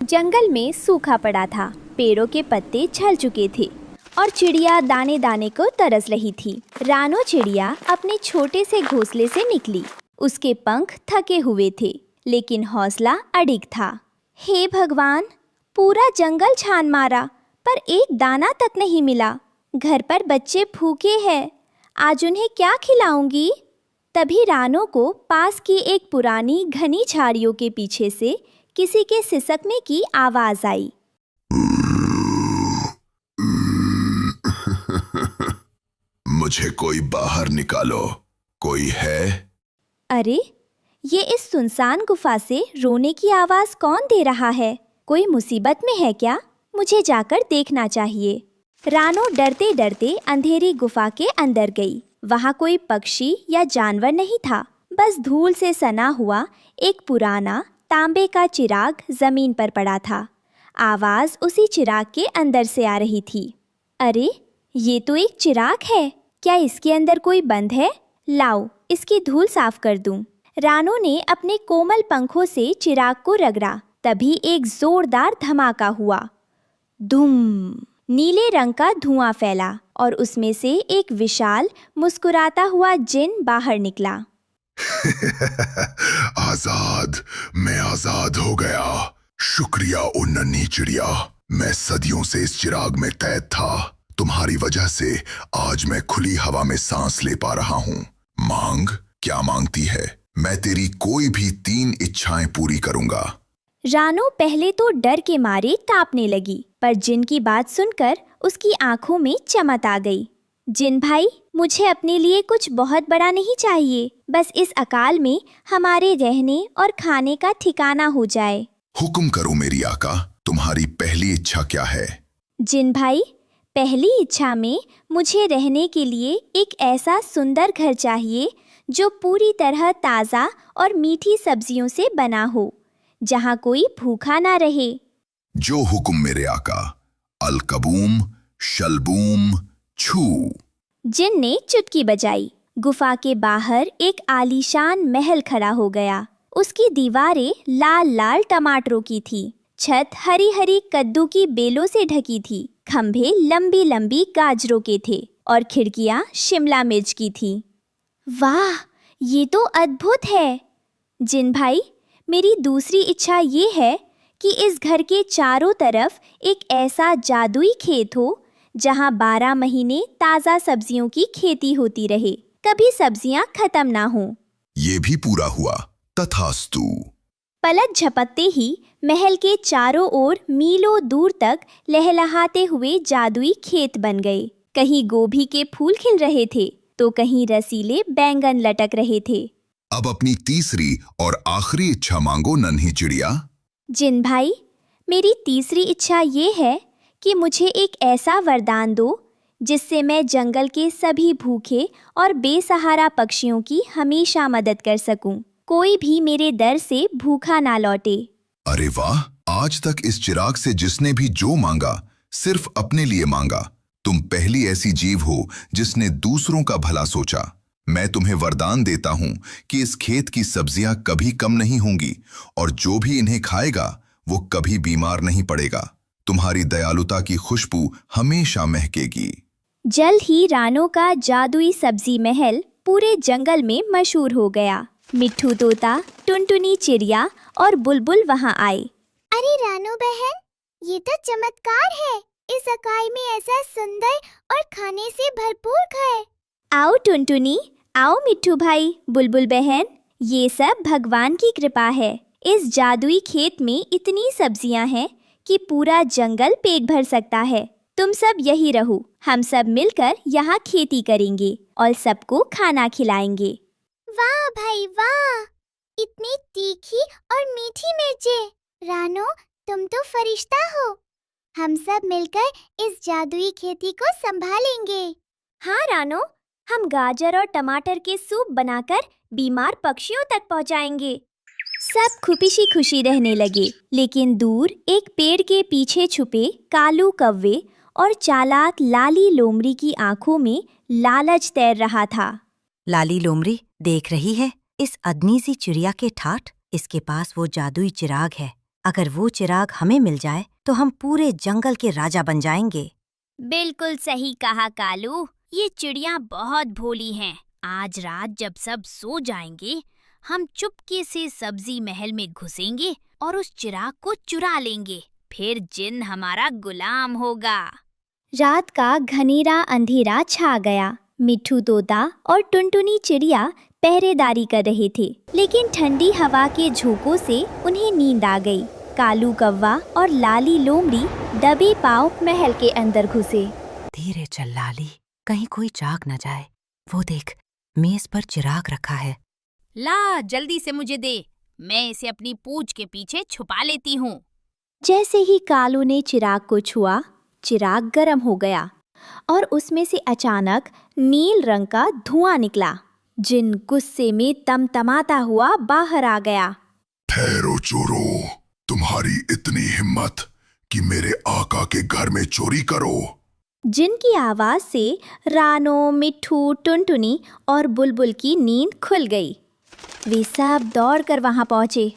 जंगल में सूखा पड़ा था। पेड़ों के पत्ते झड़ चुके थे और चिड़िया दाने दाने को तरस रही थी। रानो चिड़िया अपने छोटे से घोंसले से निकली। उसके पंख थके हुए थे, लेकिन हौसला अडिग था। हे भगवान, पूरा जंगल छान मारा पर एक दाना तक नहीं मिला। घर पर बच्चे भूखे हैं, आज उन्हें क्या खिलाऊंगी? तभी रानो को पास की एक पुरानी घनी झाड़ियों के पीछे से किसी के सिसकने की आवाज आई। मुझे कोई बाहर निकालो, कोई है? अरे, ये इस सुनसान गुफा से रोने की आवाज कौन दे रहा है? कोई मुसीबत में है क्या? मुझे जाकर देखना चाहिए। रानो डरते डरते अंधेरी गुफा के अंदर गई। वहाँ कोई पक्षी या जानवर नहीं था, बस धूल से सना हुआ एक पुराना तांबे का चिराग जमीन पर पड़ा था। आवाज उसी चिराग के अंदर से आ रही थी। अरे, ये तो एक चिराग है। क्या इसके अंदर कोई बंद है? लाओ, इसकी धूल साफ कर दूं। रानो ने अपने कोमल पंखों से चिराग को रगड़ा। तभी एक जोरदार धमाका हुआ। धूम! नीले रंग का धुआं फैला और उसमें से एक विशाल मुस्कुराता हुआ जिन बाहर निकला। आजाद, मैं आजाद हो गया। शुक्रिया ओ नन्ही चिड़िया, मैं सदियों से इस चिराग में कैद था। तुम्हारी वजह से आज मैं खुली हवा में सांस ले पा रहा हूँ। मांग, क्या मांगती है? मैं तेरी कोई भी 3 इच्छाएं पूरी करूंगा। रानो पहले तो डर के मारे कांपने लगी, पर जिन की बात सुनकर उसकी आंखों में चमक आ गई। जिन भाई, मुझे अपने लिए कुछ बहुत बड़ा नहीं चाहिए, बस इस अकाल में हमारे रहने और खाने का ठिकाना हो जाए। हुक्म करो मेरी आका, तुम्हारी पहली इच्छा क्या है? जिन भाई, पहली इच्छा में मुझे रहने के लिए एक ऐसा सुंदर घर चाहिए जो पूरी तरह ताज़ा और मीठी सब्जियों से बना हो, जहाँ कोई भूखा ना रहे। जो हुक्म मेरे आका। अलकबूम, शलबूम, छू। जिन ने चुटकी बजाई। गुफा के बाहर एक आलीशान महल खड़ा हो गया। उसकी दीवारें लाल लाल टमाटरों की थी। छत हरी हरी कद्दू की बेलों से ढकी थी। खंभे लंबी लंबी गाजरों के थे और खिड़कियां शिमला मिर्च की थी। वाह, ये तो अद्भुत है। जिन भाई, मेरी दूसरी इच्छा ये है कि इस घर के चारों तरफ एक ऐसा जादुई खेत हो जहां 12 महीने ताज़ा सब्जियों की खेती होती रहे, कभी सब्जियां खत्म ना हो। ये भी पूरा हुआ, तथास्तु। पलक झपकते ही महल के चारों ओर मीलों दूर तक लहलहाते हुए जादुई खेत बन गए। कहीं गोभी के फूल खिल रहे थे तो कहीं रसीले बैंगन लटक रहे थे। अब अपनी तीसरी और आखिरी इच्छा मांगो नन्ही चिड़िया। जिन भाई, मेरी तीसरी इच्छा ये है कि मुझे एक ऐसा वरदान दो जिससे मैं जंगल के सभी भूखे और बेसहारा पक्षियों की हमेशा मदद कर सकूं। कोई भी मेरे दर से भूखा ना लौटे। अरे वाह, आज तक इस चिराग से जिसने भी जो मांगा सिर्फ अपने लिए मांगा। तुम पहली ऐसी जीव हो जिसने दूसरों का भला सोचा। मैं तुम्हें वरदान देता हूँ कि इस खेत की सब्जियां कभी कम नहीं होंगी और जो भी इन्हें खाएगा वो कभी बीमार नहीं पड़ेगा। तुम्हारी दयालुता की खुशबू हमेशा महकेगी। जल्द ही रानो का जादुई सब्जी महल पूरे जंगल में मशहूर हो गया। मिट्ठू तोता, टुनटुनी चिड़िया और बुलबुल वहाँ आए। अरे रानो बहन, ये तो चमत्कार है। इस अकाल में ऐसा सुंदर और खाने से भरपूर घर। आओ टुनटुनी, आओ मिट्ठू भाई, बुलबुल बहन, ये सब भगवान की कृपा है। इस जादुई खेत में इतनी सब्जियां हैं कि पूरा जंगल पेट भर सकता है। तुम सब यही रहो, हम सब मिलकर यहाँ खेती करेंगे और सबको खाना खिलाएंगे। वाह भाई वाह, इतनी तीखी और मीठी मिर्चें। रानो, तुम तो फरिश्ता हो। हम सब मिलकर इस जादुई खेती को संभालेंगे। हाँ रानो, हम गाजर और टमाटर के सूप बनाकर बीमार पक्षियों तक पहुंचाएंगे। सब खुशी खुशी रहने लगे, लेकिन दूर एक पेड़ के पीछे छुपे कालू कव्वे और चालाक लाली लोमड़ी की आंखों में लालच तैर रहा था। लाली लोमड़ी देख रही है इस अदनी सी चिड़िया के ठाठ? इसके पास वो जादुई चिराग है अगर वो चिराग हमें मिल जाए तो हम पूरे जंगल के राजा बन जाएंगे। बिल्कुल सही कहा कालू, ये चिड़िया बहुत भोली हैं। आज रात जब सब सो जाएंगे, हम चुपके से सब्जी महल में घुसेंगे और उस चिराग को चुरा लेंगे। फिर जिन हमारा गुलाम होगा। रात का घनेरा अंधेरा छा गया। मिट्ठू तोता और टुनटुनी चिड़िया पहरेदारी कर रहे थे, लेकिन ठंडी हवा के झोंकों से उन्हें नींद आ गई। कालू कौवा और लाली लोमड़ी दबे पांव महल के अंदर घुसे। धीरे चल लाली, कहीं कोई जाग न जाए। वो देख, मेज पर चिराग रखा है। ला जल्दी से मुझे दे, मैं इसे अपनी पूंछ के पीछे छुपा लेती हूँ। जैसे ही कालू ने चिराग को छुआ, चिराग गर्म हो गया और उसमें से अचानक नील रंग का धुआं निकला। जिन गुस्से में तमतमाता हुआ बाहर आ गया। ठहरो चोरों, तुम्हारी इतनी हिम्मत कि मेरे आका के घर में चोरी करो। जिन की आवाज से रानो, मिट्ठू, टुनटुनी और बुलबुल की नींद खुल गई। वे सब दौड़कर वहां पहुंचे।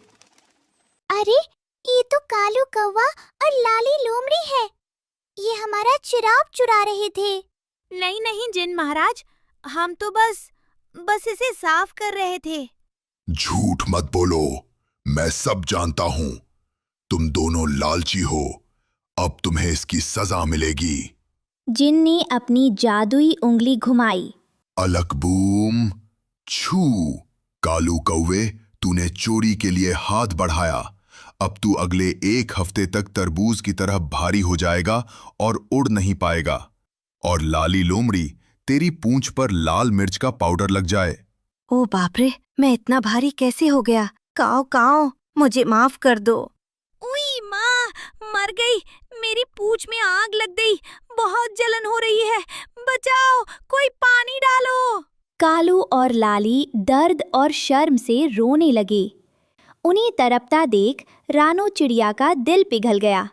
अरे, ये तो कालू कौवा और लाली लोमड़ी है। ये हमारा चिराग चुरा रहे थे। नहीं नहीं जिन महाराज, हम तो बस इसे साफ कर रहे थे। झूठ मत बोलो, मैं सब जानता हूँ। तुम दोनों लालची हो, अब तुम्हें इसकी सजा मिलेगी। जिन ने अपनी जादुई उंगली घुमाई। अलक बूम छू। कालू कौवे, तूने चोरी के लिए हाथ बढ़ाया। अब तू अगले 1 हफ्ते तक तरबूज की तरह भारी हो जाएगा और उड़ नहीं पाएगा। और लाली लोमड़ी, तेरी पूंछ पर लाल मिर्च का पाउडर लग जाए। ओ बाप रे, मैं इतना भारी कैसे हो गया? काओ काओ, मुझे माफ कर दो। उई माँ, मर गई। मेरी पूंछ में आग लग गई। बहुत जलन हो रही है। बचाओ, कोई पानी डालो। कालू और लाली दर्द और शर्म से रोने लगे। उन्हें तड़पता देख रानो चिड़िया का दिल पिघल गया।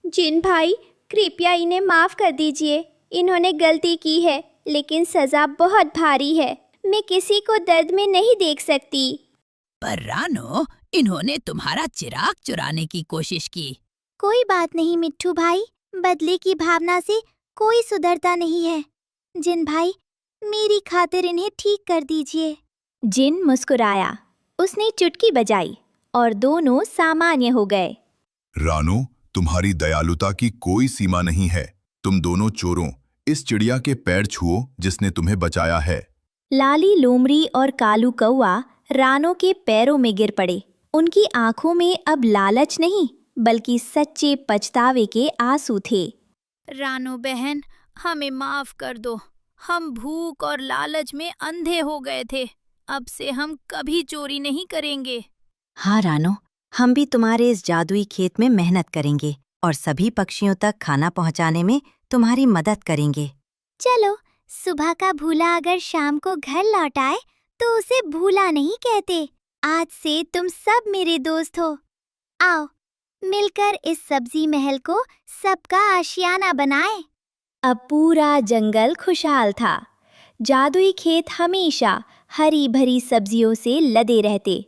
जिन भाई, कृपया इन्हें माफ कर दीजिए। इन्होंने गलती की है, लेकिन सजा बहुत भारी है। मैं किसी को दर्द में नहीं देख सकती। पर रानो, इन्होंने तुम्हारा चिराग चुराने की कोशिश की। कोई बात नहीं मिट्ठू भाई, बदले की भावना से कोई सुधरता नहीं है। जिन भाई, मेरी खातिर इन्हें ठीक कर दीजिए। जिन मुस्कुराया। उसने चुटकी बजाई और दोनों सामान्य हो गए। रानो, तुम्हारी दयालुता की कोई सीमा नहीं है। तुम दोनों चोरों, इस चिड़िया के पैर छुओ जिसने तुम्हें बचाया है। लाली लोमड़ी और कालू कौवा रानो के पैरों में गिर पड़े। उनकी आंखों में अब लालच नहीं, बल्कि सच्चे पछतावे के आंसू थे। रानो बहन, हमें माफ कर दो। हम भूख और लालच में अंधे हो गए थे। अब से हम कभी चोरी नहीं करेंगे। हाँ रानो, हम भी तुम्हारे इस जादुई खेत में मेहनत करेंगे और सभी पक्षियों तक खाना पहुंचाने में तुम्हारी मदद करेंगे। चलो, सुबह का भूला अगर शाम को घर लौट आए तो उसे भूला नहीं कहते। आज से तुम सब मेरे दोस्त हो। आओ, मिलकर इस सब्जी महल को सबका आशियाना बनाएं। अब पूरा जंगल खुशहाल था। जादुई खेत हमेशा हरी भरी सब्जियों से लदे रहते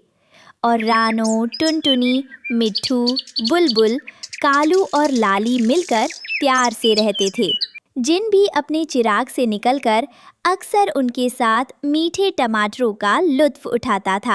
और रानो, टुनटुनी, मिट्ठू, बुलबुल, कालू और लाली मिलकर प्यार से रहते थे। जिन भी अपने चिराग से निकलकर अक्सर उनके साथ मीठे टमाटरों का लुत्फ उठाता था।